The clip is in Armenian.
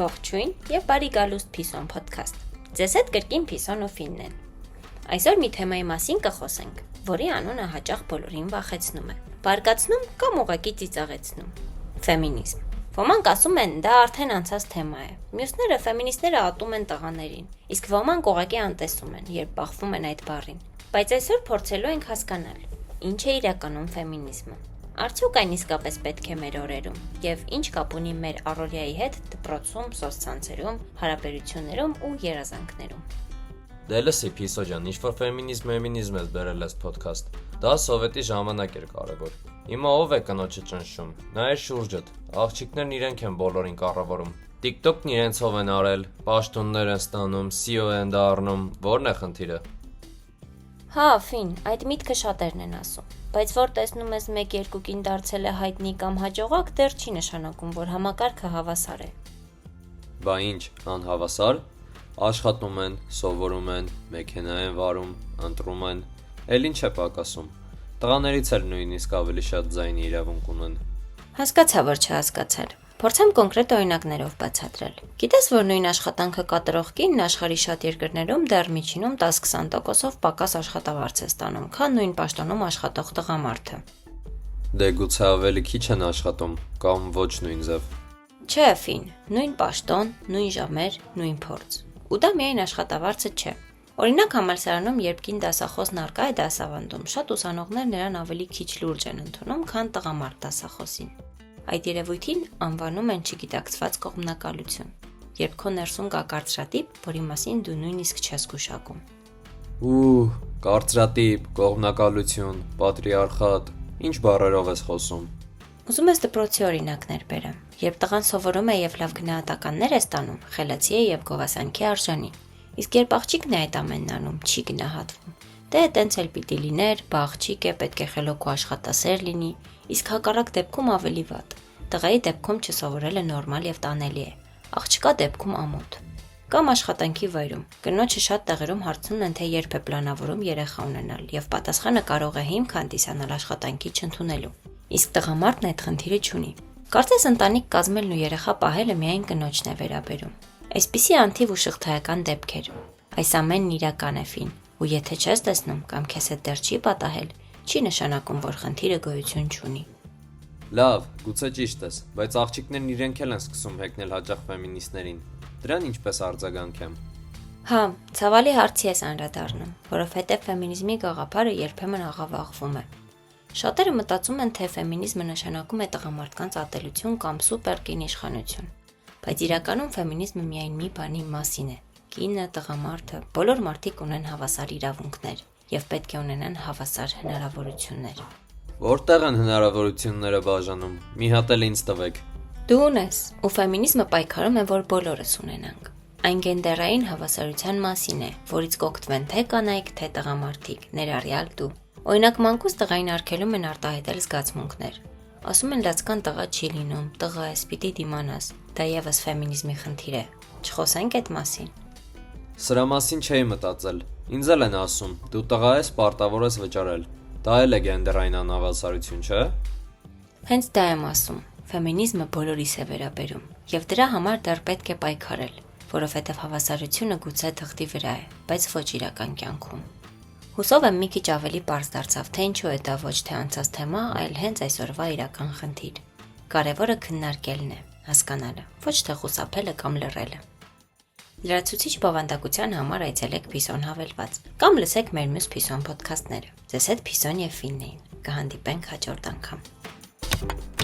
Ողջույն եւ բարի գալուստ Փիսոն podcast։ Ձեզ հետ կրկին Փիսոն ու Ֆինն են։ Այսօր մի թեմայի մասին կխոսենք, որի անունը հաճախ բոլորին վախեցնում է, բարկացնում կամ ուղղակի ծիծաղեցնում։ Ֆեմինիզմ։ Ոմանք ասում են, դա արդեն անցած թեմա է։ Մյուսները ֆեմինիստները ատում են տղաներին, իսկ ոմանք ուղղակի անտեսում են, երբ բախվում են այդ բառին։ Բայց այսօր փորձելու ենք հասկանալ, ինչ է իրականում ֆեմինիզմը։ Արդյոք այն իսկապես պետք է մեր օրերում եւ ինչ կապ ունի մեր առօրյայի հետ դպրոցում, սոցցանցերում, հարաբերություններում ու երազանքներում։ Դե լսի Փիսո ջան, ինչ-որ ֆեմինիզմ ես բերել ես podcast։ Դա սովետի ժամանակ էր կարևոր։ Հիմա ով է կնոջը ճնշում։ Նայ շուրջդ, աղջիկներն իրենք են բոլորին կառավարում։ TikTok-ն իրենցով են արել, պաշտոններ են ստանում, CEO են դառնում, ո՞րն է խնդիրը։ Հա, Ֆին, այդ միտքը շատերն են ասում, բայց որ տեսնում ես 1-2 կին դարձել է հայտնի կամ հաջողակ, դեռ չի նշանակում, որ համակարգը հավասար է։ Բա ինչ, անհավասար։ Աշխատում են, սովորում են, մեքենա են վարում, ընտրում են, էլ ինչ է պակասում։ Տղաներից էլ նույնիսկ ավելի շատ ձայնի իրավունք ունեն։ Հասկացա, որ չհասկացար։ Փորձեմ կոնկրետ օրինակներով բացատրել։ Գիտես, որ նույն աշխատանքը կատարող կինն աշխարհի շատ երկրներում դեռ միջինում 10-20%-ով պակաս աշխատավարձ է ստանում, քան նույն պաշտոնում աշխատող տղամարդը։ Դե գուցե ավելի քիչ են աշխատում, կամ ոչ նույն ձև։ Չէ, Ֆին, նույն պաշտոն, նույն ժամեր, նույն փորձ։ Ու դա միայն աշխատավարձը չէ։ Օրինակ համալսարանում, երբ կին դասախոսն առկա է դասավանդում, շատ ուսանողներ նրան ավելի քիչ լուրջ են ընդունում, քան տղամարդ դասախոսին։ Այդ երևույթին անվանում են չգիտակցված կողմնակալություն, երբ քո ներսում կա կարծրատիպ, որի մասին դու նույնիսկ չես գուշակում։ Կարծրատիպ, կողմնակալություն, պատրիարխատ, ինչ բառերով ես խոսում։ Ուզում ես դպրոցի օրինակներ բերեմ։ Երբ տղան սովորում է եւ լավ գնահատականներ է ստանում, խելացի է եւ գովասանքի արժանի։ Իսկ երբ աղջիկն է այդ ամենն անում, չի գնահատվում։ Դե տենց էլ պիտի լիներ, բա աղջիկ է, պետք է խելոք ու աշխատասեր լինի, իսկ հակառակ դեպքում ավելի վատ։ Տղայի դեպքում չսովորելը նորմալ եւ տանելի է, աղջկա դեպքում ամոթ։ Կամ աշխատանքի վայրում։ Կնոջը շատ տեղերում հարցնում են, թե երբ է պլանավորում երեխա ունենալ, եւ պատասխանը կարող է հիմք հանդիսանալ աշխատանքի չընդունելու։ Իսկ տղամարդն այդ խնդիրը չունի։ Կարծես ընտանիք կազմելն ու երեխա պահելը միայն կնոջն է վերաբերում։ Այսպիսի անթիվ ու շղթայական դեպքեր։ Այս ամենն իրական է, Ֆին, ու եթե չես տեսնում կամ քեզ հետ դեռ չի պատահել, չի նշանակում, որ խնդիրը գոյություն չունի։ Լավ, գուցե ճիշտ ես, բայց աղջիկներն իրենք էլ են սկսում հեքնել հաճախ ֆեմինիստներին։ Դրան ինչպես արձագանքեմ։ Հա, ցավալի հարցի ես անդրադառնում, որովհետև ֆեմինիզմի գաղափարը երբեմն աղավաղվում է։ Շատերը մտածում են, թե ֆեմինիզմը նշանակում է տղամարդկանց ատելություն կամ սուպեր կին իշխանություն։ Բայց իրականում ֆեմինիզմը միայն մի բանի մասին է։ Կինը, տղամարդը, բոլոր մարդիկ ունեն հավասար իրավունքներ եւ պետք է ունենան հավասար հնարավորություններ։ Որտեղ են հնարավորությունները բաժանում։ Մի հատ էլ ինձ տվեք։ Դու ունես, ու ֆեմինիզմը պայքարում է, որ բոլորս ունենանք։ Այն գենդերային հավասարության մասին է, որից կօգտվեն թե կանայք, թե տղամարդիկ, ներառյալ դու։ Օրինակ մանկուց տղային արգելում են արտահայտել զգացմունքներ։ Ասում են լացկան տղա չի լինում, տղա ես, պիտի դիմանաս։ Դա եւս ֆեմինիզմի խնդիր է։ Չխոսենք այդ մասին։ Սրա մասին չէի մտածել։ Ինձ էլ են ասում, դու տղա ես, պարտավոր ես վճարել։ Դա էլ է գենդերային անհավասարություն, չէ՞։ Հենց դա եմ ասում։ Ֆեմինիզմը բոլորիս է վերաբերում, եւ դրա համար դեռ պետք է պայքարել, որովհետեւ հավասարությունը գուցե թղթի վրա է, բայց ոչ իրական կյանքում։ Հուսով եմ մի քիչ ավելի պարզ դարձավ, թե ինչու է դա ոչ թե անցած թեմա, այլ հենց այսօրվա իրական խնդիր։ Կարևորը քննարկելն է, հասկանալը, ոչ թե խուսափելը կամ լռելը։ Լրացուցիչ բովանդակության համար այցելեք Փիսոն հավելված կամ լսեք մեր մյուս Փիսոն ոդքասթները։ Ձեզ հետ Փիսոն եւ Ֆինն էին։ Կհանդիպենք հաջորդ անգամ։